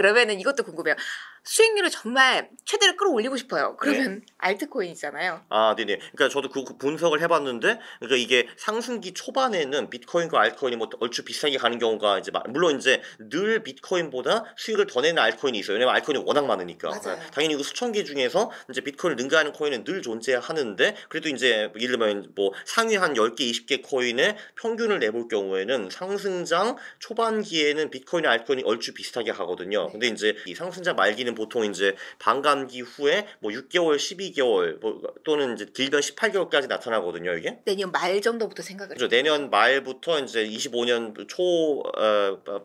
그러면은 이것도 궁금해요. 수익률을 정말 최대로 끌어올리고 싶어요. 그러면 네. 알트코인이잖아요. 아, 네네. 그러니까 저도 그 분석을 해봤는데, 그러니까 이게 상승기 초반에는 비트코인과 알트코인이 뭐 얼추 비슷하게 가는 경우가 이제 물론 이제 늘 비트코인보다 수익을 더 내는 알트코인이 있어요. 왜냐면 알트코인이 워낙 많으니까. 맞아요. 당연히 그 수천 개 중에서 이제 비트코인을 능가하는 코인은 늘 존재하는데, 그래도 이제 예를 들면 뭐 상위 한 10개, 20개 코인의 평균을 내볼 경우에는 상승장 초반기에는 비트코인과 알트코인이 얼추 비슷하게 가거든요. 네. 근데 이제 이 상승장 말기는 보통 이제 반감기 후에 뭐 6개월, 12개월 뭐 또는 이제 길면 18개월까지 나타나거든요, 이게. 내년 말 정도부터 생각을 그죠. 해요. 내년 말부터 이제 25년 초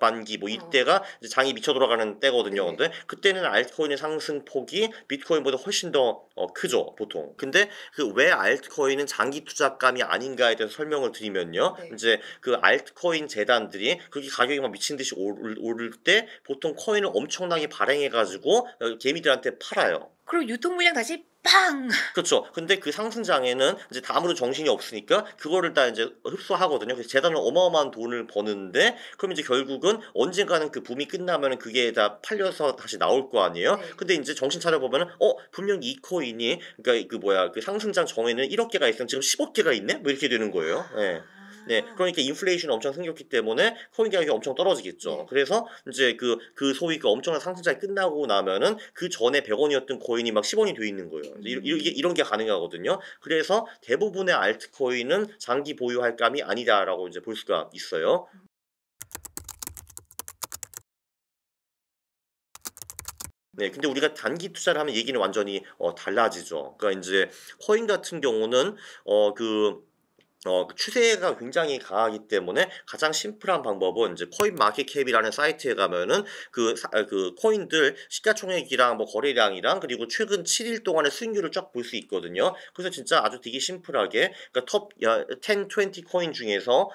반기 뭐 이때가 이제 장이 미쳐 돌아가는 때거든요. 네. 근데 그때는 알트코인의 상승 폭이 비트코인보다 훨씬 더 크죠, 보통. 근데 그 왜 알트코인은 장기 투자감이 아닌가에 대해서 설명을 드리면요. 네. 이제 그 알트코인 재단들이 그렇게 가격이 막 미친 듯이 오를 때 보통 코인을 엄청나게 발행해 가지고 개미들한테 팔아요. 그리고 유통 물량 다시 빵! 그렇죠. 근데 그 상승장에는 이제 아무런 정신이 없으니까 그거를 다 이제 흡수하거든요. 그래서 재단은 어마어마한 돈을 버는데 그럼 이제 결국은 언젠가는 그 붐이 끝나면은 그게 다 팔려서 다시 나올 거 아니에요. 네. 근데 이제 정신 차려 보면은 분명히 이 코인이 그러니까 그 뭐야 그 상승장 정에는 1억 개가 있으면 지금 10억 개가 있네? 뭐 이렇게 되는 거예요. 네. 네, 그러니까 인플레이션이 엄청 생겼기 때문에 코인 가격이 엄청 떨어지겠죠. 네. 그래서 이제 그 소위 그 엄청난 상승장이 끝나고 나면은 그 전에 100원이었던 코인이 막 10원이 돼 있는 거예요. 이런 게 가능하거든요. 그래서 대부분의 알트코인은 장기 보유할 감이 아니다라고 이제 볼 수가 있어요. 네, 근데 우리가 단기 투자를 하면 얘기는 완전히 달라지죠. 그러니까 이제 코인 같은 경우는 그 추세가 굉장히 강하기 때문에 가장 심플한 방법은 이제 코인마켓캡이라는 사이트에 가면은 그 코인들 시가총액이랑 뭐 거래량이랑 그리고 최근 7일 동안의 수익률을 쫙 볼 수 있거든요. 그래서 진짜 아주 되게 심플하게 그러니까 톱 10, 20 코인 중에서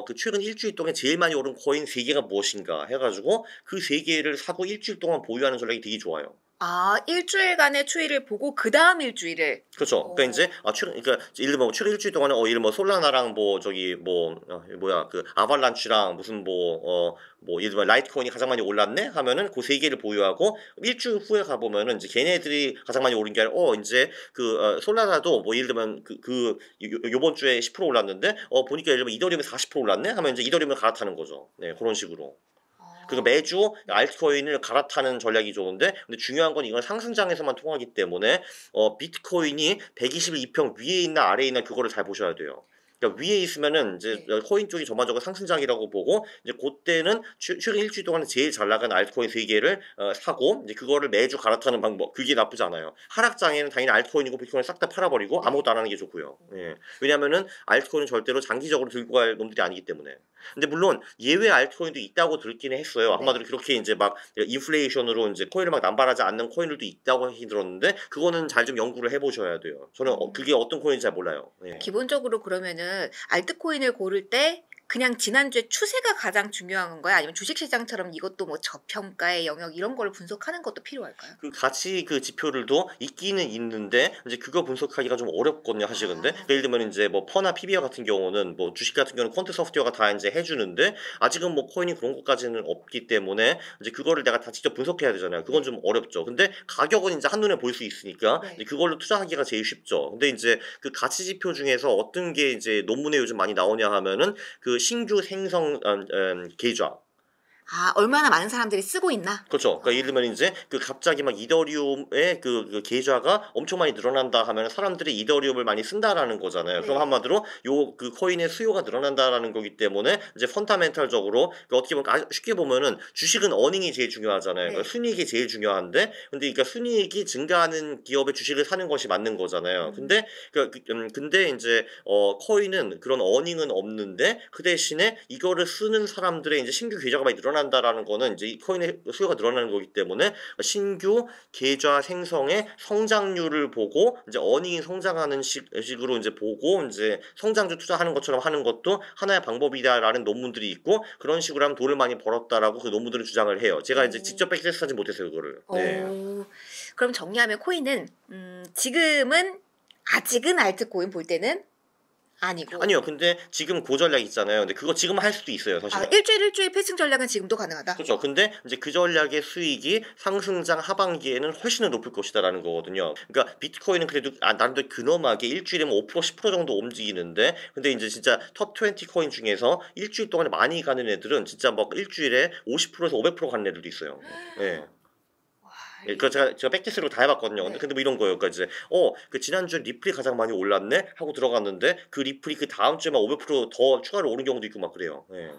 그 최근 일주일 동안 제일 많이 오른 코인 3개가 무엇인가 해가지고 그 3개를 사고 일주일 동안 보유하는 전략이 되게 좋아요. 아, 일주일간의 추이를 보고 그 다음 일주일을. 그렇죠. 그러니까 이제 최근 그러니까 예를 들면 최근 일주일 동안에 예를 뭐 솔라나랑 뭐 저기 뭐야 그 아발란치랑 무슨 뭐 예를 들면 라이트코인이 가장 많이 올랐네 하면은 그 세 개를 보유하고 일주일 후에 가 보면은 이제 걔네들이 가장 많이 오른 게 아니라 이제 솔라나도 뭐 예를 들면 요번 주에 10% 올랐는데 보니까 예를 들면 이더리움이 40% 올랐네 하면 이제 이더리움을 갈아타는 거죠. 네, 그런 식으로. 그러니까 매주 알트코인을 갈아타는 전략이 좋은데 근데 중요한 건 이건 상승장에서만 통하기 때문에 비트코인이 122평 위에 있나 아래에 있나 그거를 잘 보셔야 돼요. 그러니까 위에 있으면은 이제 코인 쪽이 전반적으로 상승장이라고 보고 이제 그때는 최근 일주일 동안에 제일 잘 나간 알트코인 3개를 사고 이제 그거를 매주 갈아타는 방법 그게 나쁘지 않아요. 하락장에는 당연히 알트코인이고 비트코인 싹 다 팔아버리고 아무것도 안 하는 게 좋고요. 예. 왜냐하면은 알트코인은 절대로 장기적으로 들고 갈 놈들이 아니기 때문에. 근데 물론 예외 알트코인도 있다고 들기는 했어요. 한마디로 그렇게 이제 막 인플레이션으로 이제 코인을 막 남발하지 않는 코인들도 있다고 들었는데 그거는 잘 좀 연구를 해보셔야 돼요. 저는 그게 어떤 코인인지 잘 몰라요. 예. 기본적으로 그러면은 알트코인을 고를 때 그냥 지난주에 추세가 가장 중요한 건가요? 아니면 주식시장처럼 이것도 뭐 저평가의 영역 이런 걸 분석하는 것도 필요할까요? 그 같이 그 지표들도 있기는 있는데 이제 그거 분석하기가 좀 어렵거든요, 사실 근데. 예를 들면 이제 뭐 퍼나 PBR 같은 경우는 뭐 주식 같은 경우는 퀀트 소프트웨어가 다 이제 해주는데 아직은 뭐 코인이 그런 것까지는 없기 때문에 이제 그거를 내가 다 직접 분석해야 되잖아요. 그건 좀 어렵죠. 근데 가격은 이제 한눈에 볼 수 있으니까 이제 그걸로 투자하기가 제일 쉽죠. 근데 이제 그 가치 지표 중에서 어떤 게 이제 논문에 요즘 많이 나오냐 하면은 그 신규 생성 계좌. 아, 얼마나 많은 사람들이 쓰고 있나? 그렇죠. 그러니까 예를 들면 이제 그 갑자기 막 이더리움의 그 계좌가 엄청 많이 늘어난다 하면 사람들이 이더리움을 많이 쓴다라는 거잖아요. 그럼 한마디로 그 코인의 수요가 늘어난다라는 거기 때문에 이제 펀다멘탈적으로 어떻게 보면 쉽게 보면은 주식은 어닝이 제일 중요하잖아요. 그러니까 순이익이 제일 중요한데 근데 그러니까 순이익이 증가하는 기업의 주식을 사는 것이 맞는 거잖아요. 근데 이제 코인은 그런 어닝은 없는데 그 대신에 이거를 쓰는 사람들의 이제 신규 계좌가 많이 늘어난다라는 거는 이제 이 코인의 수요가 늘어나는 거기 때문에 신규 계좌 생성의 성장률을 보고 이제 어닝이 성장하는 식으로 이제 보고 이제 성장주 투자하는 것처럼 하는 것도 하나의 방법이다라는 논문들이 있고 그런 식으로 하면 돈을 많이 벌었다라고 그 논문들을 주장을 해요. 제가 이제 직접 백테스트하지 못했어요 그거를. 네. 그럼 정리하면 코인은 지금은 아직은 알트코인 볼 때는 아니고. 아니요. 근데 지금 고전략 있잖아요. 근데 그거 지금 할 수도 있어요, 아, 사실은. 일주일 패싱 전략은 지금도 가능하다. 그렇죠. 근데 이제 그 전략의 수익이 상승장 하반기에는 훨씬 더 높을 것이다라는 거거든요. 그러니까 비트코인은 그래도 나름대로 근엄하게 일주일이면 5% 10% 정도 움직이는데, 근데 이제 진짜 톱 20 코인 중에서 일주일 동안에 많이 가는 애들은 진짜 막 일주일에 50%에서 500% 가는 애들도 있어요. 예. 와, 예, 그 제가 백테스트로 다 해봤거든요. 네. 근데 뭐 이런 거예요. 그러니까 이제 그 지난주에 리플이 가장 많이 올랐네 하고 들어갔는데 그 리플이 그 다음 주에만 500%더 추가로 오른 경우도 있고 막 그래요. 예.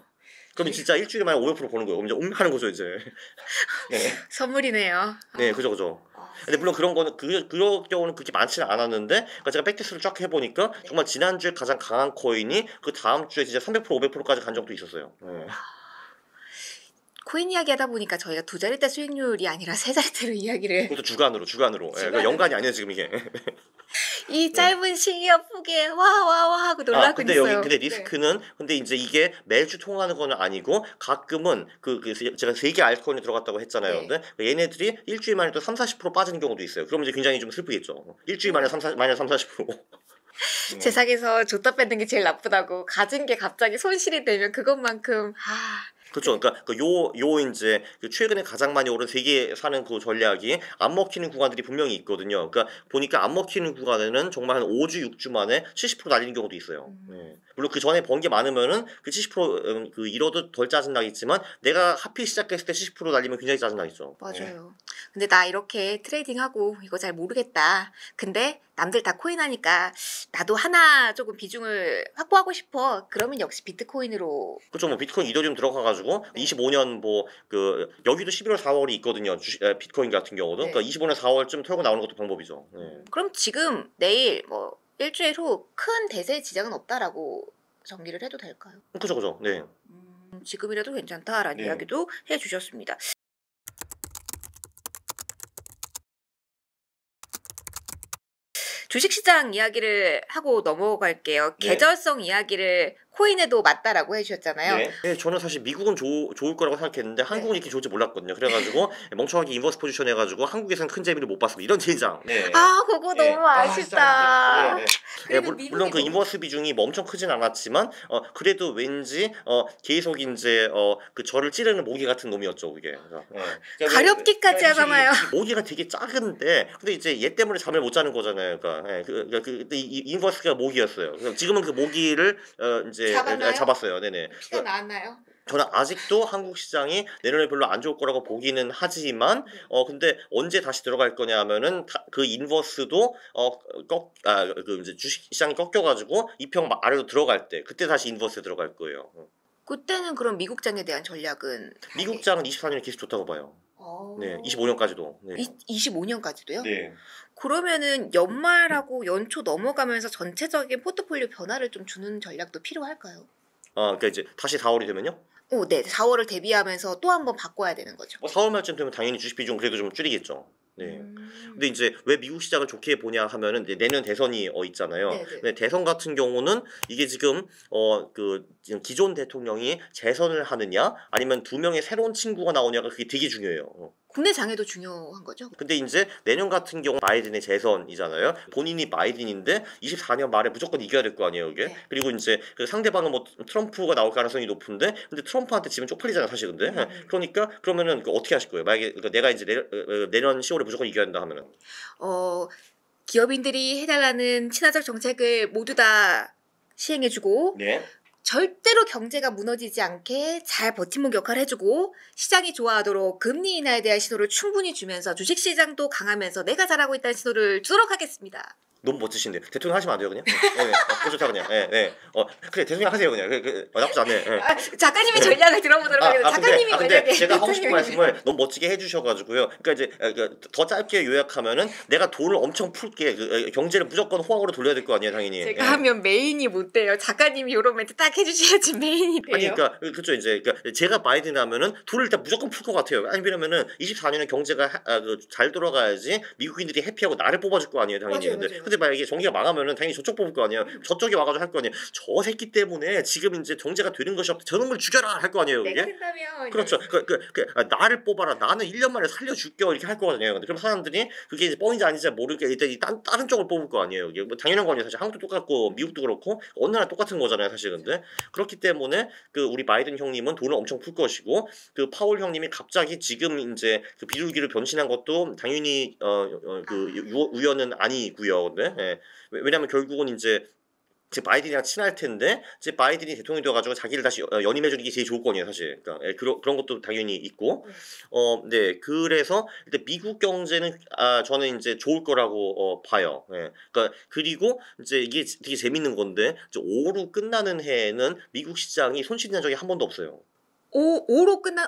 그러면 진짜 일주일에 만에 500% 보는 거예요. 그럼 이제 하는 거죠 이제. 네, 선물이네요. 네, 그죠, 그죠. 아, 근데 물론 그런 거는 그런 경우는 그렇게 많지는 않았는데, 그러니까 제가 백테스트를 쫙 해보니까 네. 정말 지난주에 가장 강한 코인이 그 다음 주에 진짜 300% 500%까지 간 적도 있었어요. 네. 코인 이야기 하다 보니까 저희가 두 자릿대 수익률이 아니라 세 자릿대로 이야기를 그것도 주간으로. 예, 그러니까 주간으로. 연간이 아니에요 지금 이게. 이 짧은 시기와 폭에 와 하고 놀라고 근데 있어요. 여기 근데 네. 리스크는 근데 이제 이게 매주 통하는 거는 아니고 가끔은 제가 3개 알트코인이 들어갔다고 했잖아요. 네. 근데 얘네들이 일주일 만에 또 3-40% 빠지는 경우도 있어요. 그럼 이제 굉장히 좀 슬프겠죠. 일주일 만에 마이너스 3-40%. 세상에서 줬다 뺏는 게 제일 나쁘다고 가진 게 갑자기 손실이 되면 그것만큼 그렇죠. 그러니까 요 이제 최근에 가장 많이 오른 세계 사는 그 전략이 안 먹히는 구간들이 분명히 있거든요. 그러니까 보니까 안 먹히는 구간에는 정말 한 5주 6주 만에 70% 날리는 경우도 있어요. 예. 물론 그 전에 번 게 많으면은 그 70% 잃어도 덜 짜증 나겠지만 내가 하필 시작했을 때 70% 날리면 굉장히 짜증 나겠죠. 맞아요. 근데 나 이렇게 트레이딩하고 이거 잘 모르겠다. 근데 남들 다 코인 하니까 나도 하나 조금 비중을 확보하고 싶어. 그러면 역시 비트코인으로. 그렇죠. 뭐 비트코인 이더리움 들어가가지고 네. 25년 뭐 여기도 11월 4월이 있거든요. 비트코인 같은 경우도. 네. 그러니까 25년 4월쯤 털고 나오는 것도 방법이죠. 네. 그럼 지금 내일 뭐 일주일 후 큰 대세 지장은 없다라고 정리를 해도 될까요? 그죠, 그죠. 네. 지금이라도 괜찮다라는 네. 이야기도 해주셨습니다. 주식시장 이야기를 하고 넘어갈게요. 네. 계절성 이야기를 코인에도 맞다라고 해주셨잖아요. 네, 저는 사실 미국은 좋을 거라고 생각했는데 한국은 이렇게 좋을지 몰랐거든요. 그래가지고 멍청하게 인버스 포지션 해가지고 한국에서는 큰 재미를 못 봤습니다. 이런 젠장. 네. 아, 그거 네. 너무 아쉽다. 네, 네. 그래도 물론 그 미국이 인버스 비중이 뭐 엄청 크진 않았지만 그래도 왠지 계속 이제 그 저를 찌르는 모기 같은 놈이었죠 그게. 가렵기까지 하잖아요. 모기가 되게 작은데 근데 이제 얘 때문에 잠을 못 자는 거잖아요. 그러니까 이 인버스가 모기였어요. 그래서 지금은 그 모기를 이제 잡았나요? 잡았어요. 네네. 피가 나왔나요? 저는 아직도 한국 시장이 내년에 별로 안 좋을 거라고 보기는 하지만 근데 언제 다시 들어갈 거냐 하면은 그 인버스도 그 이제 주식 시장이 꺾여가지고 이평 아래로 들어갈 때 그때 다시 인버스에 들어갈 거예요. 그때는 그럼 미국장에 대한 전략은 미국장은 24년에 계속 좋다고 봐요. 네, 25년까지도. 네. 25년까지도요? 네. 그러면은 연말하고 연초 넘어가면서 전체적인 포트폴리오 변화를 좀 주는 전략도 필요할까요? 그러니까 이제 다시 4월이 되면요? 네. 4월을 대비하면서 또 한 번 바꿔야 되는 거죠. 4월 말쯤 되면 당연히 주식 비중 그래도 좀 줄이겠죠. 네. 근데 이제 왜 미국 시장을 좋게 보냐 하면은 이제 내년 대선이 있잖아요. 네네. 근데 대선 같은 경우는 이게 지금 지금 기존 대통령이 재선을 하느냐 아니면 두 명의 새로운 친구가 나오냐가 그게 되게 중요해요. 국내 장애도 중요한 거죠. 근데 이제 내년 같은 경우 바이든의 재선이잖아요. 본인이 바이든인데 24년 말에 무조건 이겨야 될 거 아니에요, 이게. 네. 그리고 이제 그 상대방은 뭐 트럼프가 나올 가능성이 높은데, 근데 트럼프한테 지면 쪽팔리잖아, 사실 근데. 그러니까 그러면은 어떻게 하실 거예요? 만약에 그러니까 내가 이제 내년 10월에 무조건 이겨야 된다 하면은. 기업인들이 해달라는 친화적 정책을 모두 다 시행해주고 네. 절대로 경제가 무너지지 않게 잘 버팀목 역할을 해주고 시장이 좋아하도록 금리 인하에 대한 신호를 충분히 주면서 주식시장도 강하면서 내가 잘하고 있다는 신호를 주도록 하겠습니다. 너무 멋지신데 대통령 하시면 안 돼요 그냥? 네, 좋다 그냥. 네. 그래 대통령 하세요 그냥. 나쁘지 않네. 작가님의 전략을 들어보도록 하겠습니다. 작가님이 근데 만약에 제가 하고 싶은 말씀을 너무 멋지게 해주셔가지고요. 그러니까 이제 더 짧게 요약하면은 내가 돈을 엄청 풀게 경제를 무조건 호황으로 돌려야 될 거 아니에요 당연히. 제가 하면 메인이 못 돼요. 작가님이 이런 멘트 딱 해주셔야지 메인이 돼요. 아니 그러니까 그렇죠 이제 그러니까 제가 바이든 하면은 돈을 일단 무조건 풀 것 같아요. 아니 왜냐면은 24년에 경제가 잘 돌아가야지 미국인들이 해피하고 나를 뽑아줄 거 아니에요 당연히. 맞아요. 근데 만약에 정계가 망하면은 당연히 저쪽 뽑을 거 아니에요. 저쪽이 와가지고 할 거 아니에요. 저 새끼 때문에 지금 이제 정제가 되는 것이 없다. 저놈을 죽여라 할 거 아니에요. 내가 이게. 된다면 그렇죠. 나를 뽑아라. 나는 1년 만에 살려줄게요. 이렇게 할 거거든요. 근데 그럼 사람들이 그게 이제 뻥인지 아닌지 모르니까 일단 다른 쪽을 뽑을 거 아니에요. 이게 뭐 당연한 거 아니에요. 사실 한국도 똑같고 미국도 그렇고 어느 나라 똑같은 거잖아요. 사실 근데 그렇기 때문에 그 우리 바이든 형님은 돈을 엄청 풀 것이고 그 파월 형님이 갑자기 지금 이제 그 비둘기를 변신한 것도 당연히 우연은 아니고요. 근데 왜냐하면 결국은 이제 바이든이랑 친할 텐데 이제 바이든이 대통령이 돼가지고 자기를 다시 연임해주는 게 제일 좋을 거네요 사실. 그러니까 그런 것도 당연히 있고 네 그래서 일단 미국 경제는 저는 이제 좋을 거라고 봐요. 그러니까 그리고 이제 이게 되게 재밌는 건데 이제 5로 끝나는 해에는 미국 시장이 손실이 난 적이 한 번도 없어요. 5로 끝난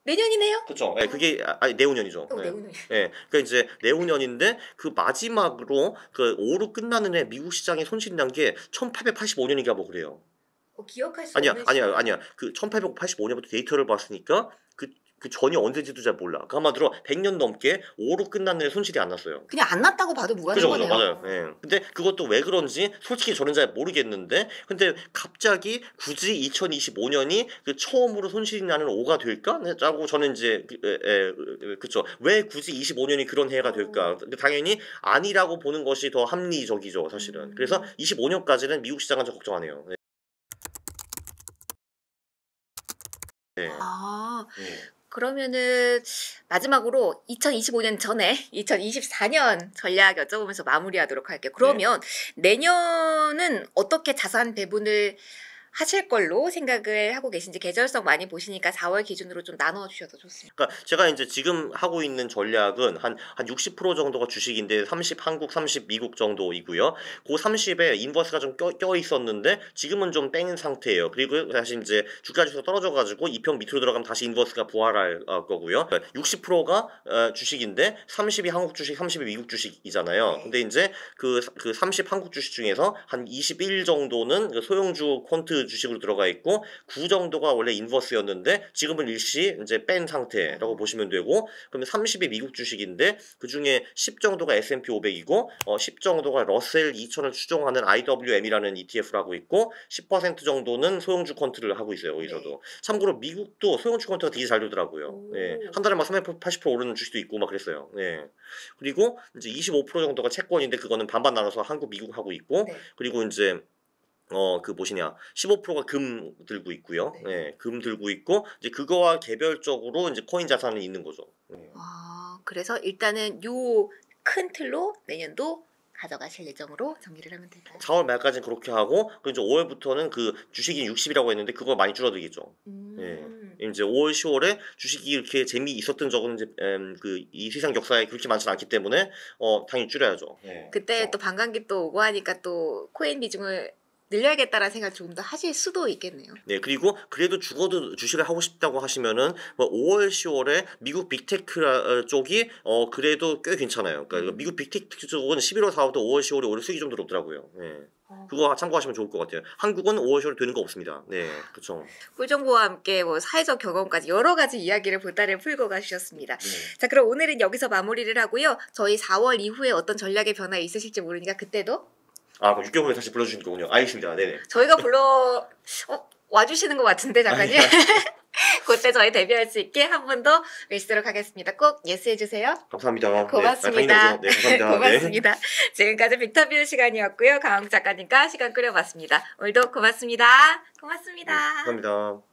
내년이네요? 그렇죠. 그게 내후년이죠. 내후년. 그러니까 이제 내후년인데 그 마지막으로 그 5로 끝나는 해 미국 시장이 손실이 난 게 1885년인가 뭐 그래요. 기억할 수 아니야, 없는 아니야. 그 1885년부터 데이터를 봤으니까 그 전이 언제인지도 잘 몰라. 그 한마디로 100년 넘게 5로 끝나는 해 손실이 안 났어요. 그냥 안 났다고 봐도 무관한 그죠, 거네요. 맞아요. 근데 그것도 왜 그런지 솔직히 저는 잘 모르겠는데, 근데 갑자기 굳이 2025년이 그 처음으로 손실이 나는 5가 될까? 라고 저는 이제 그쵸. 왜 굳이 25년이 그런 해가 될까? 근데 당연히 아니라고 보는 것이 더 합리적이죠, 사실은. 그래서 25년까지는 미국 시장은 좀 걱정 안 해요. 네. 그러면은 마지막으로 2025년 전에 2024년 전략 여쭤보면서 마무리하도록 할게요. 그러면 내년은 어떻게 자산 배분을 하실 걸로 생각을 하고 계신지 계절성 많이 보시니까 4월 기준으로 좀 나눠주셔도 좋습니다. 그러니까 제가 이제 지금 하고 있는 전략은 한 60% 정도가 주식인데 30 한국, 30 미국 정도이고요. 그 30에 인버스가 좀 껴 있었는데 지금은 좀 뺀 상태예요. 그리고 다시 이제 주가 지수가 떨어져가지고 2평 밑으로 들어가면 다시 인버스가 부활할 거고요. 60%가 주식인데 30이 한국 주식, 30이 미국 주식이잖아요. 근데 이제 그 30 한국 주식 중에서 한 21 정도는 그 소형주 퀀트 주식으로 들어가 있고 9 정도가 원래 인버스였는데 지금은 일시 이제 뺀 상태라고 보시면 되고, 그러면 30이 미국 주식인데 그 중에 10 정도가 S&P 500이고 10 정도가 러셀 2000을 추종하는 IWM이라는 ETF를 하고 있고 10% 정도는 소형주 퀀트를 하고 있어요. 여기서도. 참고로 미국도 소형주 퀀트가 되게 잘 되더라고요. 한 달에 막 380% 오르는 주식도 있고 막 그랬어요. 그리고 이제 25% 정도가 채권인데 그거는 반반 나눠서 한국, 미국 하고 있고, 그리고 이제 그 뭐시냐 15%가 금 들고 있고요. 금 들고 있고 이제 그거와 개별적으로 이제 코인 자산이 있는 거죠. 그래서 일단은 요 큰 틀로 내년도 가져가실 예정으로 정리를 하면 될까요? 4월 말까지는 그렇게 하고 그 이제 5월부터는 그 주식이 60이라고 했는데 그거 많이 줄어들겠죠. 이제 5월, 10월에 주식이 이렇게 재미 있었던 적은 이제 이 세상 역사에 그렇게 많지는 않기 때문에 당연히 줄여야죠. 그때 또 반감기 또 오고 하니까 또 코인 비중을 늘려야겠다라는 생각을 조금 더 하실 수도 있겠네요. 그리고 그래도 죽어도 주식을 하고 싶다고 하시면은 뭐 5월, 10월에 미국 빅테크 쪽이 그래도 꽤 괜찮아요. 그러니까 미국 빅테크 쪽은 11월, 4월부터 5월, 10월에 올해 수익이 좀 들었더라고요. 그거 참고하시면 좋을 것 같아요. 한국은 5월, 10월에 되는 거 없습니다. 그렇죠. 꿀정보와 함께 뭐 사회적 경험까지 여러 가지 이야기를 보따리를 풀고 가주셨습니다. 자, 그럼 오늘은 여기서 마무리를 하고요. 저희 4월 이후에 어떤 전략의 변화 있으실지 모르니까 그때도 그럼 6개월 후에 다시 불러주신 거군요. 알겠습니다. 네네. 저희가 와주시는 것 같은데 잠깐요. 그때 저희 데뷔할 수 있게 한 번 더 외치도록 하겠습니다. 꼭 예스해주세요. 감사합니다. 고맙습니다. 네, 감사합니다. 고맙습니다. 지금까지 빅터뷰 시간이었고요. 강황 작가님과 시간 끌어봤습니다. 오늘도 고맙습니다. 고맙습니다. 감사합니다.